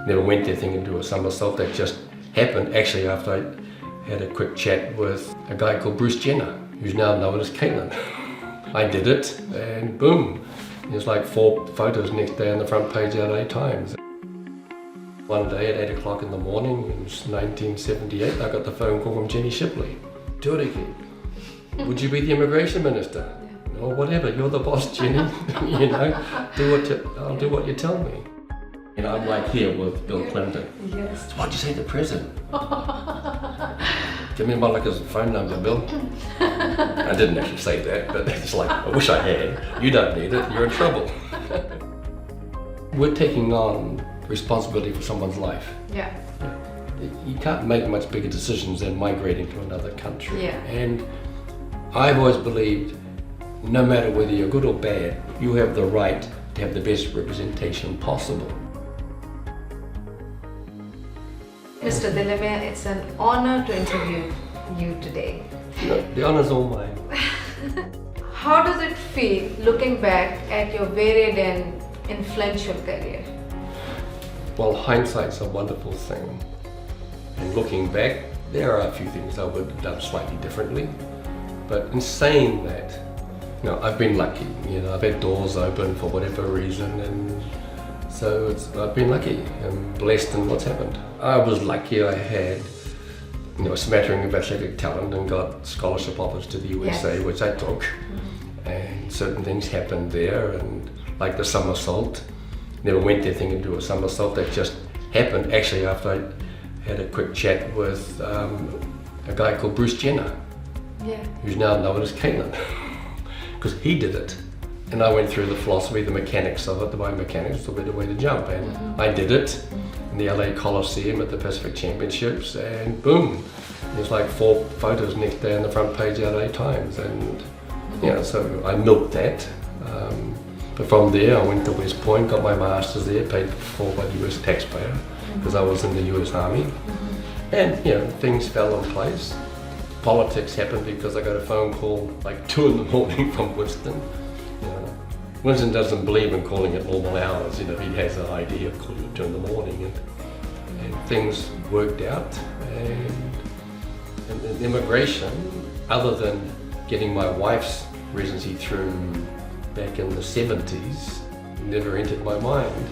Never went there thinking to do a somersault. That just happened actually after I had a quick chat with a guy called Bruce Jenner, who's now known as Caitlin. I did it and boom, there's like 4 photos next day on the front page of LA Times. One day at 8 o'clock in the morning, in 1978, I got the phone call from Jenny Shipley. Tuariki, would you be the immigration minister? Or whatever, you're the boss, Jenny. You know, I'll do what you tell me. And I'm like here with Bill Clinton. Yes. So what'd you say to the president? Give me his phone number, Bill. I didn't actually say that, but it's like, I wish I had. You don't need it, you're in trouble. We're taking on responsibility for someone's life. Yeah. You can't make much bigger decisions than migrating to another country. Yeah. And I've always believed, no matter whether you're good or bad, you have the right to have the best representation possible. Mr. Delamere, it's an honor to interview you today. No, the honor's all mine. How does it feel looking back at your varied and influential career? Well, hindsight's a wonderful thing. And looking back, there are a few things I would have done slightly differently. But in saying that, I've been lucky. I've had doors open for whatever reason, and so I've been lucky. I'm blessed in what's happened. I was lucky. I had, a smattering of athletic talent and got scholarship offers to the USA, Yes. which I took. Mm-hmm. And certain things happened there, and like the somersault. Never went there thinking to do a somersault. That just happened actually after I had a quick chat with a guy called Bruce Jenner, who's now known as Caitlin, because he did it. And I went through the philosophy, the mechanics of it, the biomechanics, the better way to jump. And I did it in the LA Coliseum at the Pacific Championships, and boom, there's like 4 photos next day on the front page of LA Times. And so I milked that. But from there, I went to West Point, got my master's there, paid for by the US taxpayer, because I was in the US Army. And things fell in place. Politics happened because I got a phone call like 2 in the morning from Winston. Winston doesn't believe in calling it normal hours. He has an idea of calling it 2 in the morning, and things worked out. And immigration, other than getting my wife's residency through back in the 70s, never entered my mind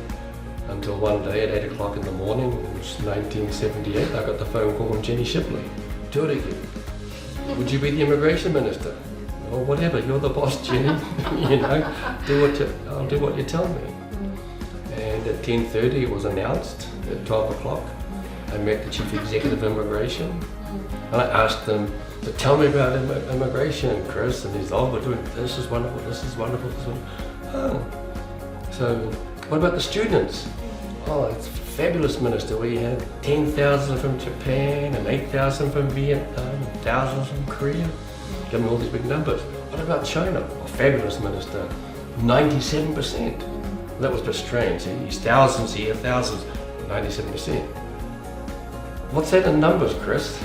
until one day at 8 o'clock in the morning, it was 1978, I got the phone call from Jenny Shipley. Tuariki, would you be the immigration minister? Or whatever, you're the boss, Jenny. I'll do what you tell me. And at 10:30 it was announced. At 12 o'clock, I met the chief executive of immigration, and I asked him to tell me about immigration, Chris. And he's, we're doing this is wonderful, this is wonderful, this is wonderful. Oh, so what about the students? Oh, it's fabulous, Minister. We had 10,000 from Japan and 8,000 from Vietnam, thousands from Korea. Give me all these big numbers. What about China? Oh, fabulous, Minister. 97%. That was just strange. He's thousands here, thousands, 97%. What's that in numbers, Chris?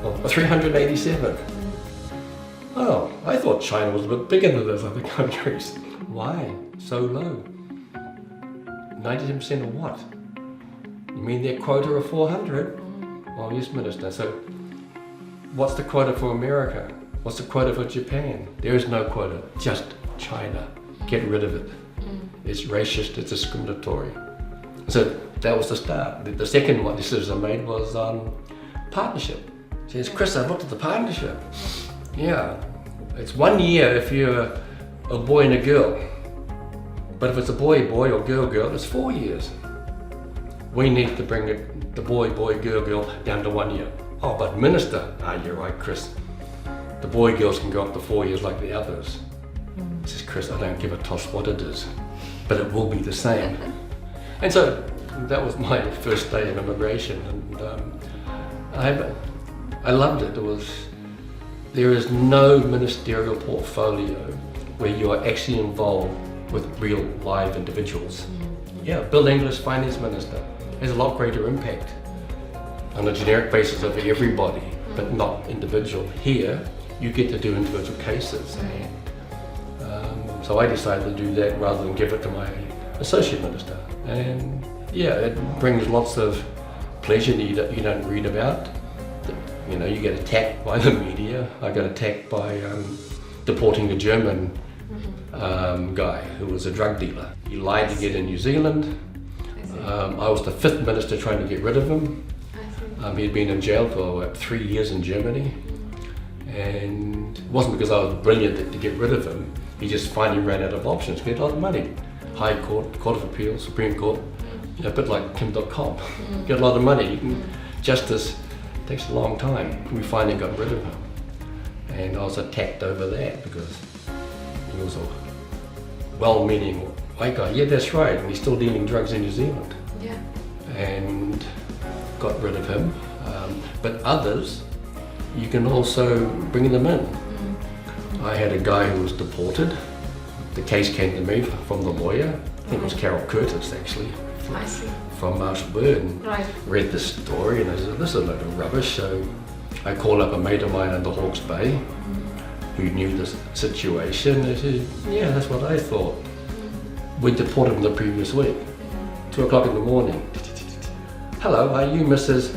Oh, 387. Oh, I thought China was a bit bigger than those other countries. Why so low? 97% of what? You mean their quota of 400? Oh yes, Minister. So what's the quota for America? What's the quota for Japan? There is no quota, just China. Get rid of it. It's racist, it's discriminatory. So that was the start. The second one decision I made was partnership. She says, Chris, I've looked at the partnership. Yeah, it's 1 year if you're a boy and a girl. But if it's a boy, or girl, it's 4 years. We need to bring the boy, girl down to 1 year. Oh, but Minister, you're right, Chris. The boy, girls can go up to 4 years like the others. He says, Chris, I don't give a toss what it is, but it will be the same. And so that was my first day of immigration, and I loved it. There is no ministerial portfolio where you are actually involved with real live individuals. Yeah, Bill English, Finance Minister, has a lot greater impact on a generic basis of everybody, but not individual. Here, you get to do individual cases. So I decided to do that rather than give it to my associate minister. And Yeah, it brings lots of pleasure that you don't read about. You know, you get attacked by the media. I got attacked by deporting a German guy who was a drug dealer. He lied to get in New Zealand. I was the 5th minister trying to get rid of him. He'd been in jail for 3 years in Germany. And it wasn't because I was brilliant to get rid of him. He just finally ran out of options. He had a lot of money. High Court, Court of Appeal, Supreme Court, you know, a bit like Kim.com. Get a lot of money. Justice takes a long time. We finally got rid of him. And I was attacked over that because he was a well-meaning white guy. Yeah, that's right. And he's still dealing drugs in New Zealand. Yeah. And got rid of him. But others, you can also bring them in. I had a guy who was deported. The case came to me from the lawyer. I think it was Carol Curtis, actually. I see. From Marshall Byrne. Right. Read the story and I said, this is a load of rubbish. So I called up a mate of mine in the Hawke's Bay who knew the situation. They said, yeah, that's what I thought. We deported him the previous week. 2 o'clock in the morning. Hello, are you Mrs.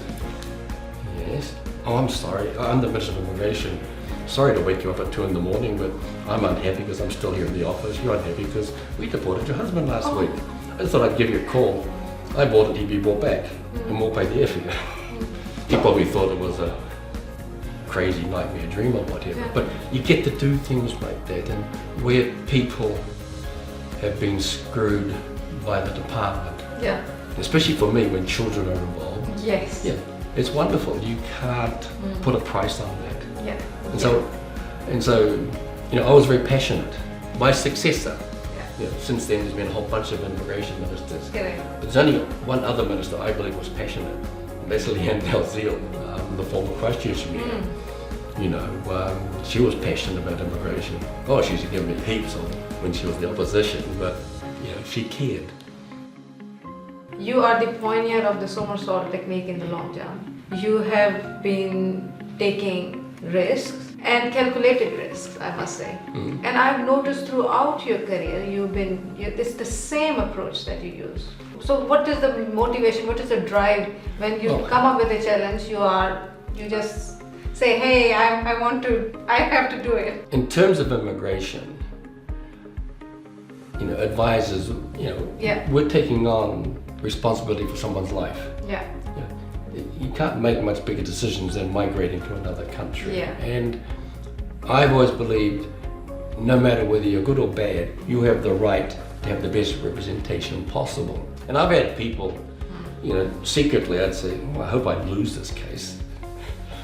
Yes. Oh, I'm sorry. I'm the Minister of Immigration. Sorry to wake you up at 2 in the morning, but I'm unhappy because I'm still here in the office. You're unhappy because we deported your husband last week. I thought I'd give you a call. I bought it, he'd be brought back, and we'll pay the airfare. He probably thought it was a crazy nightmare dream or whatever, but you get to do things like that, and where people have been screwed by the department, especially for me when children are involved. Yes. Yeah, it's wonderful. You can't put a price on that. Yeah. And so, you know, I was very passionate. My successor. Yeah, since then there's been a whole bunch of immigration ministers. Correct. But there's only one other minister I believe was passionate, and that's Leanne Dalziel, the former Christchurch mayor. You know, she was passionate about immigration. Oh, she used to give me heaps when she was in the opposition, but you know, she cared. You are the pioneer of the somersault technique in the long jump. You have been taking risks and calculated risks, I must say. And I've noticed throughout your career, it's the same approach that you use. So what is the motivation, what is the drive when you come up with a challenge, you just say, hey, I have to do it. In terms of immigration, you know, advisors, you know, we're taking on responsibility for someone's life. Yeah. You can't make much bigger decisions than migrating to another country. Yeah. And I've always believed, no matter whether you're good or bad, you have the right to have the best representation possible. And I've had people, you know, secretly I'd say, well, I hope I lose this case.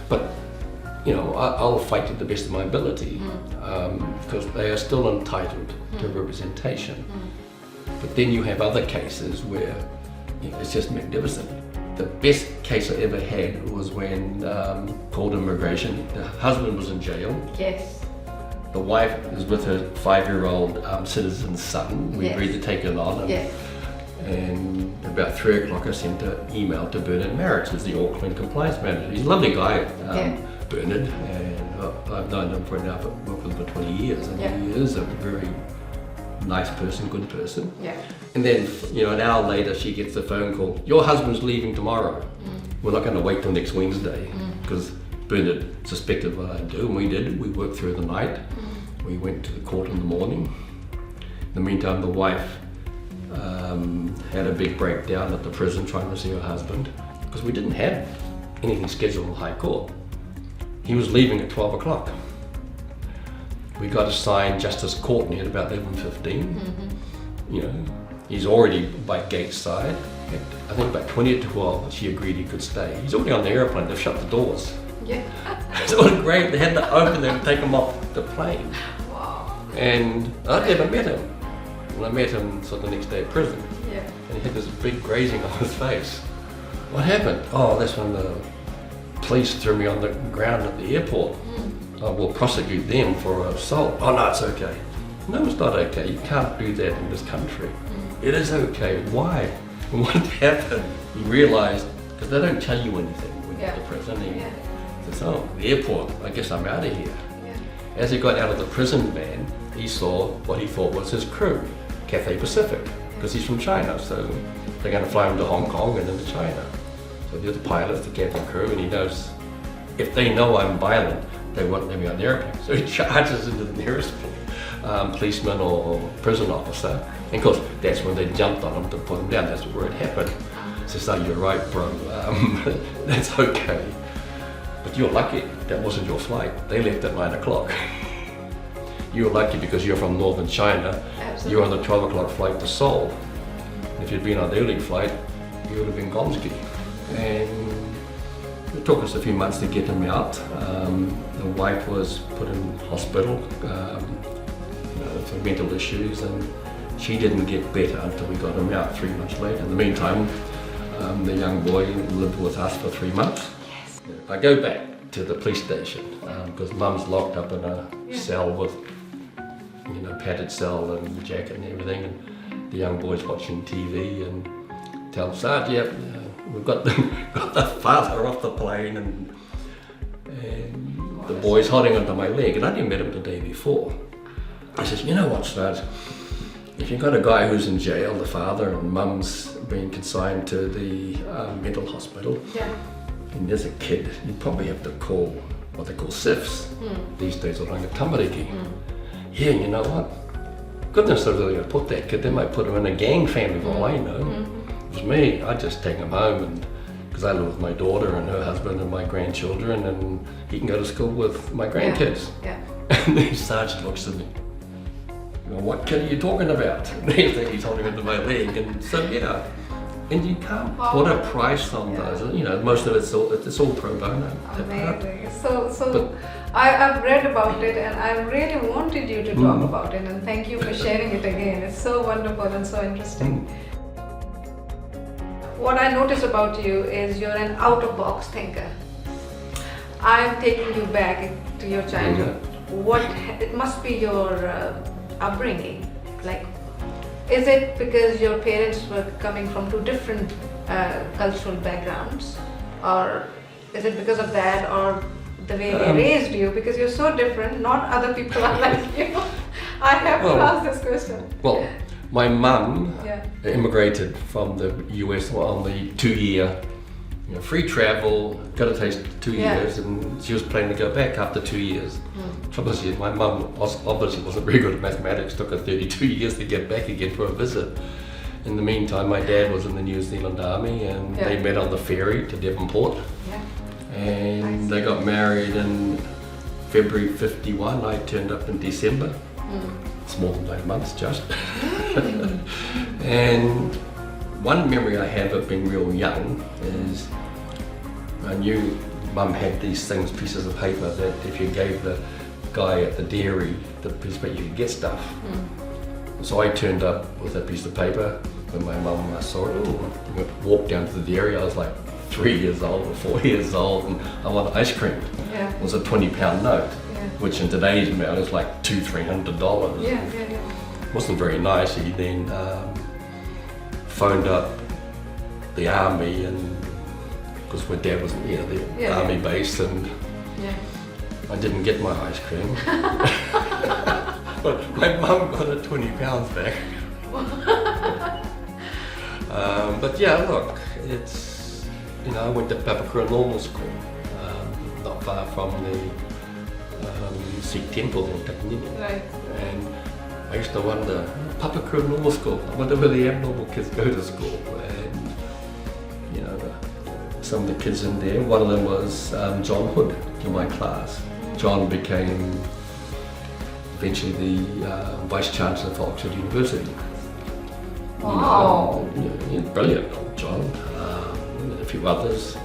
But, you know, I'll fight to the best of my ability because they are still entitled to representation. But then you have other cases where, you know, it's just magnificent. The best case I ever had was when called immigration. The husband was in jail. Yes. The wife is with her 5-year-old citizen son. We agreed to take it on. And about 3 o'clock I sent an email to Bernard Marriott, who's the Auckland compliance manager. He's a lovely guy, Bernard, and I've known him for now, worked with him for 20 years, and he is a very nice person, good person. And then, you know, an hour later she gets the phone call, your husband's leaving tomorrow. We're not going to wait till next Wednesday, because Bernard suspected what I'd do, and we did. We worked through the night. We went to the court in the morning. In the meantime, the wife had a big breakdown at the prison trying to see her husband, because we didn't have anything scheduled in the High Court. He was leaving at 12 o'clock. We got assigned Justice Courtney at about 11:15. You know, he's already by gate side. At, I think about 20 to 12, she agreed he could stay. He's already on the airplane. They've shut the doors. So it was great. They had to open them and take him off the plane. And I'd never met him. And I met him sort of the next day at prison. And he had this big grazing on his face. What happened? Oh, that's when the police threw me on the ground at the airport. I will prosecute them for assault. Oh no, it's okay. No, it's not okay. You can't do that in this country. It is okay. Why? And what happened? He realised, because they don't tell you anything when you're at the prison. He says, oh, the airport, I guess I'm out of here. As he got out of the prison van, he saw what he thought was his crew, Cathay Pacific. because he's from China, so they're going to fly him to Hong Kong and then to China. So the other pilots, the captain crew, and he knows if they know I'm violent, they won't let me on the airplane. So he charges into the nearest policeman or prison officer. And of course, that's when they jumped on him to put him down. That's where it happened. He says, "Oh, you're right, bro. That's okay. But you're lucky. That wasn't your flight. They left at 9 o'clock. You're lucky because you're from northern China. Absolutely. You're on the 12 o'clock flight to Seoul. If you'd been on the early flight, you would have been Gonski." And it took us a few months to get him out. The wife was put in hospital for mental issues, and she didn't get better until we got him out 3 months later. In the meantime, the young boy lived with us for 3 months. Yes. I go back to the police station because Mum's locked up in a cell with, padded cell and jacket and everything, and the young boy's watching TV and tells Sarge, "Yep, we've got the father off the plane," and the boy's holding onto my leg, and I didn't met him the day before. I says, "You know what, Sarge? If you've got a guy who's in jail, the father, and Mum's been consigned to the mental hospital, and there's a kid, you probably have to call what they call SIFs. These days, Oranga Tamariki. Yeah, you know what? Goodness, they're really going to put that kid. They might put him in a gang family, for all I know. It was me. I'd just take him home, and because I live with my daughter and her husband and my grandchildren, and he can go to school with my grandkids." Yeah. And the sergeant looks at me. "What kid are you talking about?" And he's holding onto my leg, and so and you can't put a price on those. Most of it's all pro bono. Amazing. So I've read about it, and I really wanted you to talk about it, and thank you for sharing it again. It's so wonderful and so interesting. What I notice about you is you're an out-of-box thinker. I'm taking you back to your childhood. It must be your upbringing. Like, is it because your parents were coming from two different cultural backgrounds, or is it because of that, or the way they raised you? Because you're so different. Not other people are like you. I have to ask this question. Well, my mum immigrated from the US on the 2-year free travel, got a taste 2 years, and she was planning to go back after 2 years. Trouble is, my mum obviously wasn't very good at mathematics, took her 32 years to get back again for a visit. In the meantime, my dad was in the New Zealand Army, and they met on the ferry to Devonport. And they got married in February '51. I turned up in December. It's more than 9 months just. And one memory I have of being real young is I knew Mum had these things, pieces of paper, that if you gave the guy at the dairy the piece of paper, you could get stuff. So I turned up with that piece of paper when my mum saw it. Walked down to the dairy. I was like 3 years old or 4 years old, and I wanted ice cream. It was a £20 note, which in today's amount is like $200-300. Wasn't very nice. He then phoned up the army, and because my dad was near the army base, and I didn't get my ice cream. But my mum got her £20 back. But look, it's, I went to Papakura Normal School, not far from the Sikh temple in Taknini. And I used to wonder, Papakura Normal School, I wonder where the abnormal kids go to school. And, some of the kids in there, one of them was John Hood in my class. John became eventually the Vice Chancellor of Oxford University. Wow. Brilliant, John. And a few others.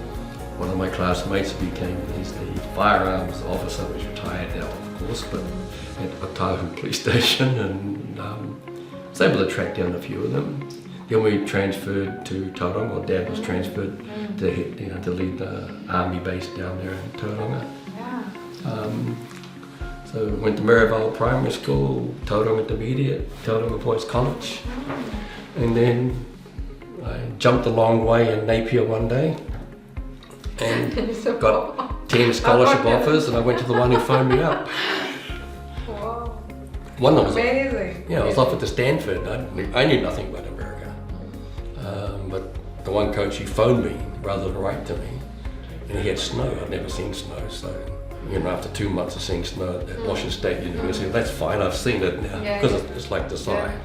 One of my classmates he's the firearms officer, who's retired now, of course, but at Otahu police station, and was able to track down a few of them. Then we transferred to Tauranga, or Dad was transferred to lead the army base down there in Tauranga. So went to Marivale Primary School, Tauranga Intermediate, Tauranga Boys College, and then I jumped a long way in Napier one day and got 10 scholarship offers, and I went to the one who phoned me up. Wow. One of them was amazing. I was offered to Stanford. I knew nothing about America. but the one coach, he phoned me rather than write to me, and he had snow. I'd never seen snow, so after 2 months of seeing snow at Washington State University, that's fine, I've seen it now, because it's like the sign.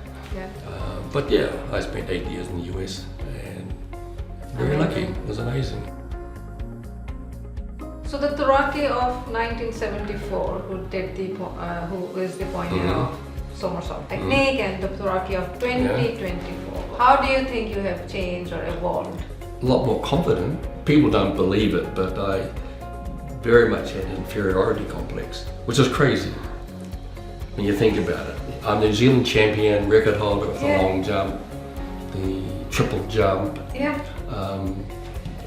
But yeah, I spent 8 years in the US, and very lucky. It was amazing. So the Tuariki of 1974, who is the pioneer of somersault technique, and the Tuariki of 2024, how do you think you have changed or evolved? A lot more confident. People don't believe it, but I very much had an inferiority complex, which is crazy when you think about it. I'm the New Zealand champion, record holder for the long jump, the triple jump.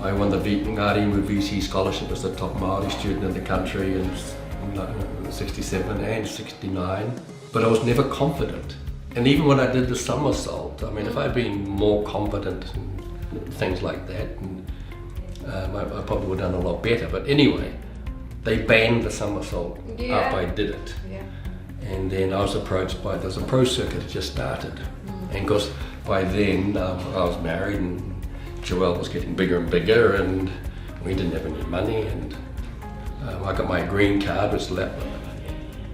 I won the Ngāti VC scholarship as the top Māori student in the country in 67 and 69, but I was never confident. And even when I did the somersault, I mean, if I'd been more confident and things like that, I probably would have done a lot better. But anyway, they banned the somersault after I did it. And then I was approached by, there's a pro circuit that just started. And of course, by then I was married and Joelle was getting bigger and bigger, and we didn't have any money, and I got my green card, which left,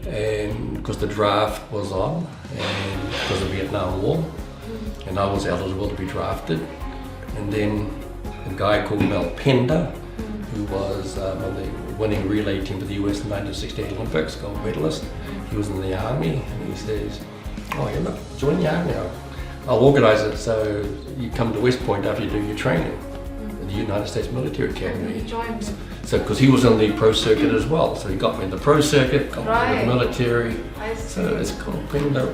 and because the draft was on, and because of the Vietnam War, and I was eligible to be drafted. And then a guy called Mel Pender, who was on the winning relay team for the US in the 1968 Olympics, gold medalist. He was in the army, and he says, "Oh, you're not joining the army. I'll organise it so you come to West Point after you do your training at the United States Military Academy." So, because he was on the pro circuit as well, so he got me in the pro circuit, got me in the military. So it's called being the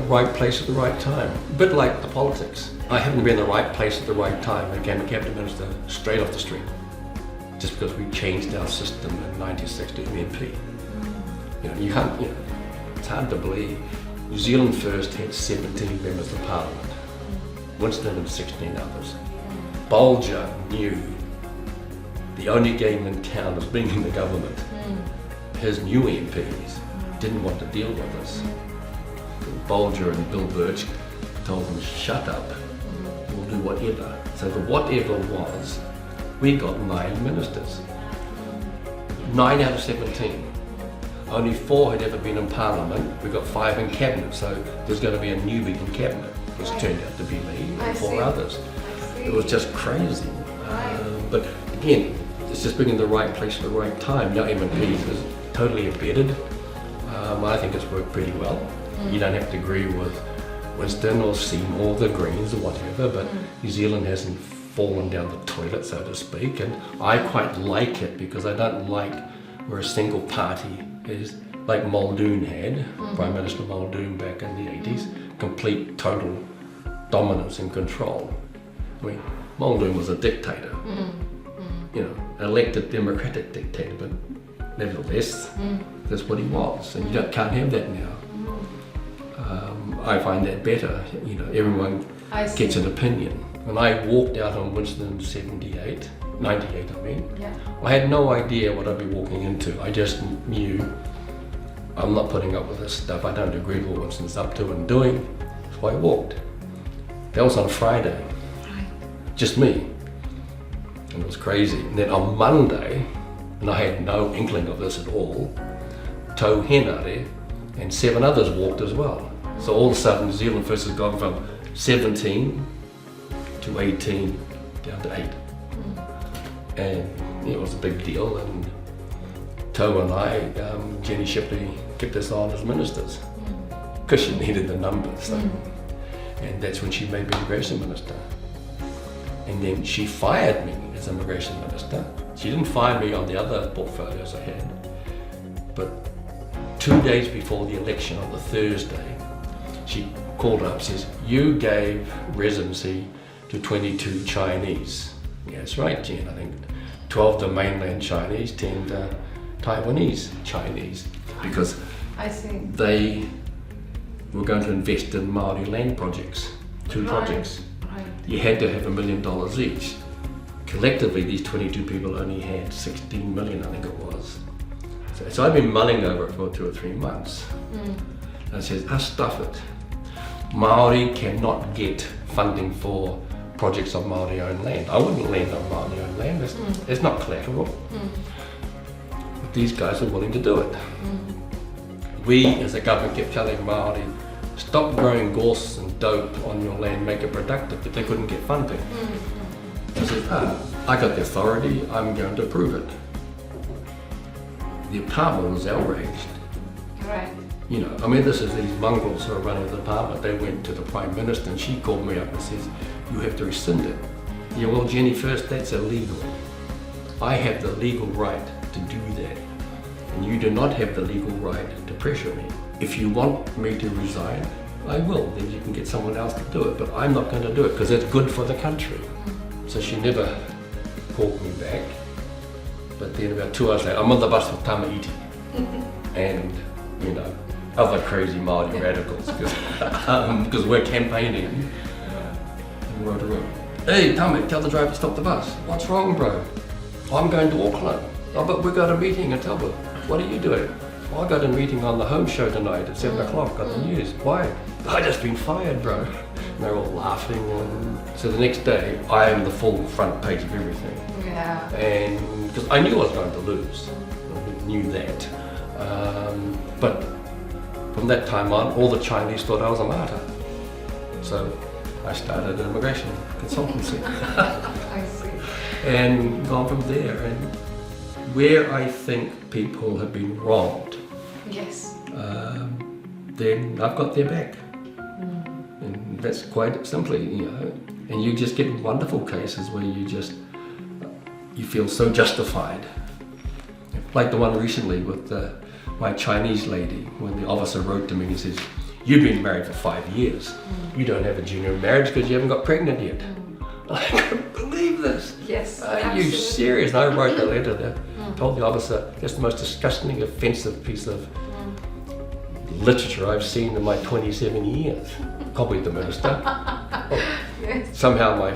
right place at the right time. A bit like the politics. I happened to be in the right place at the right time and became a cabinet minister straight off the street, just because we changed our system in 1960 MP. You can't. It's hard to believe. New Zealand first had 17 members of parliament. Winston and 16 others. Bolger knew the only game in town was being in the government. His new MPs didn't want to deal with us. Bolger and Bill Birch told them, "Shut up, we'll do whatever." So the whatever was, we got 9 ministers. 9 out of 17. Only 4 had ever been in Parliament. We got 5 in Cabinet, so there's going to be a newbie in Cabinet, which turned out to be me and 4 others. It was just crazy. But again, it's just being in the right place at the right time. Now MPs is totally embedded. I think it's worked pretty well. You don't have to agree with Winston or Seymour, the Greens or whatever, but New Zealand hasn't fallen down the toilet, so to speak, and I quite like it because I don't like where a single party is like Muldoon had, Prime Minister Muldoon back in the 80s, complete total dominance and control. I mean, Muldoon was a dictator, elected democratic dictator, but nevertheless, that's what he was, and you can't have that now. I find that better, everyone gets an opinion. When I walked out on Winston in 98, I had no idea what I'd be walking into. I just knew I'm not putting up with this stuff. I don't agree with what Winston's up to and doing. So I walked. That was on Friday. Just me. And it was crazy. And then on Monday, and I had no inkling of this at all, Tau Henare and 7 others walked as well. So all of a sudden, New Zealand first has gone from 17 to 18 down to 8. And it was a big deal, and Tau and I, Jenny Shipley, kept us on as ministers because she needed the numbers. And that's when she made me immigration minister. And then she fired me as immigration minister. She didn't fire me on the other portfolios I had, but 2 days before the election on the Thursday, she called up and says, "You gave residency to 22 Chinese." Yeah, that's right, Jen. I think 12 to mainland Chinese, 10 to Taiwanese Chinese, because they were going to invest in Māori land projects, 2 projects. You had to have $1 million each. Collectively, these 22 people only had 16 million, I think it was. So I've been mulling over it for 2 or 3 months. And it says, stuff it. Māori cannot get funding for projects on Māori owned land. I wouldn't land on Māori owned land, it's not collateral. But these guys are willing to do it. We as a government kept telling Māori, stop growing gorse and dope on your land, make it productive, but they couldn't get funding. I said, I got the authority, I'm going to approve it. The department was outraged. Right. You know, I mean, this is these mongrels who are running the department. They went to the Prime Minister and she called me up and says, you have to rescind it. Yeah, well, Jenny, first, that's illegal. I have the legal right to do that. And you do not have the legal right to pressure me. If you want me to resign, I will. Then you can get someone else to do it. But I'm not going to do it because it's good for the country. So she never called me back. But then about 2 hours later, I'm on the bus with Tamaiti. And, you know, other crazy Māori radicals, because we're campaigning. And we're on, hey, Tame, tell the driver to stop the bus. What's wrong, bro? I'm going to Auckland. Oh, but we got a meeting in Telford. What are you doing? Well, I got a meeting on the home show tonight at 7 o'clock on the news. Why? I just been fired, bro. And they're all laughing. And so the next day, I am the full front page of everything. Yeah. And because I knew I was going to lose. I knew that. But from that time on, all the Chinese thought I was a martyr. So I started an immigration consultancy. I see. And gone from there. And where I think people have been wronged, Yes. then I've got their back. And that's quite simply, you know. And you just get wonderful cases where you feel so justified. Like the one recently with my Chinese lady, when the officer wrote to me and he says, you've been married for 5 years. You don't have a genuine marriage because you haven't got pregnant yet. I couldn't believe this. Yes. Are you absolutely. serious? And I wrote the letter there, told the officer, that's the most disgusting, offensive piece of literature I've seen in my 27 years. Copied the minister. Yes. Somehow my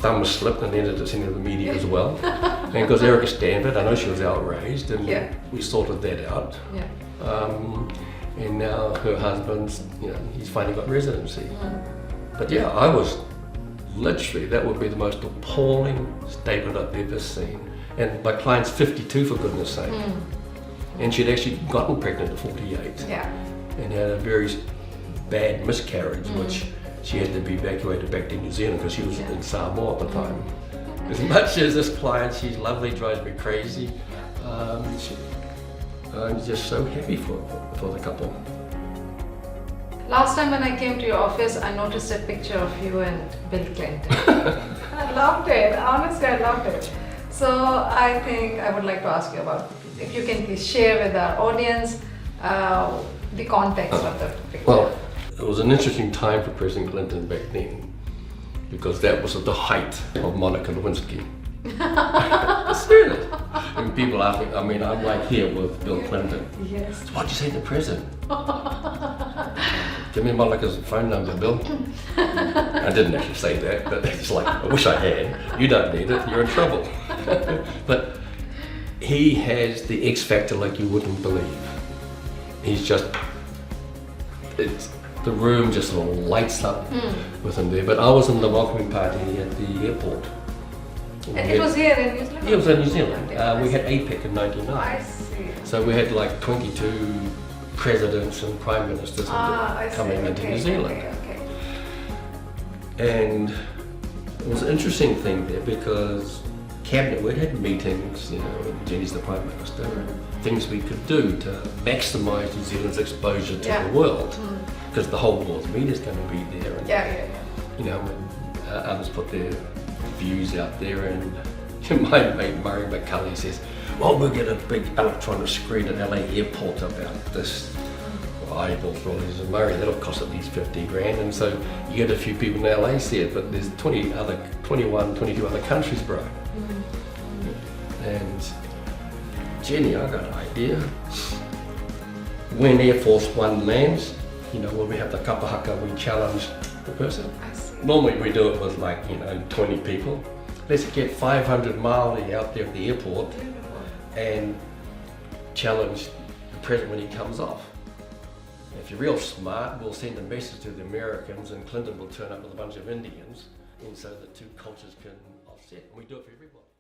thumb slipped and ended up sending to the media as well. And because Erica Stanford, I know she was outraged, and Yeah. we sorted that out. Yeah. And now her husband's, you know, he's finally got residency. But yeah, I was literally, that would be the most appalling statement I've ever seen. And my client's 52, for goodness sake. And she'd actually gotten pregnant at 48 Yeah. and had a very bad miscarriage, which she had to be evacuated back to New Zealand because she was in Samoa at the time. As much as this client, she's lovely, drives me crazy. I'm just so happy for the couple. Last time when I came to your office, I noticed a picture of you and Bill Clinton. I loved it. Honestly, I loved it. So I think I would like to ask you about, if you can please share with our audience the context of the picture. Well, it was an interesting time for President Clinton back then because that was at the height of Monica Lewinsky. Seriously. And people ask me, I mean, I'm right here with Bill Clinton. Yes. So what'd you say to the president? Give me Monica's phone number, Bill. I didn't actually say that, but it's like, I wish I had. You don't need it, you're in trouble. But he has the X factor like you wouldn't believe. He's just, the room just sort of lights up with him there. But I was in the welcoming party at the airport. And it was here in New Zealand? Yeah, it was in New Zealand. Okay, We had APEC in '99. I see. So we had like 22 presidents and prime ministers coming into New Zealand. Okay. And it was an interesting thing there because cabinet, we'd had meetings, you know, and Jenny's the prime minister, things we could do to maximise New Zealand's exposure to the world, because the whole world's media's going to be there. And, you know, when others put their views out there, and my mate Murray McCulley says, well, we'll get a big electronic screen at LA airport about this. Well, I thought, well, there's a Murray, that'll cost at least 50 grand, and so you get a few people in LA see it, but there's 22 other countries, bro. And Jenny, I got an idea. When Air Force One lands, you know, when we have the kapahaka, we challenge the person. Normally we do it with like, you know, 20 people. Let's get 500 Māori out there at the airport and challenge the president when he comes off. If you're real smart, we'll send a message to the Americans and Clinton will turn up with a bunch of Indians and so the two cultures can offset. And we do it for everybody.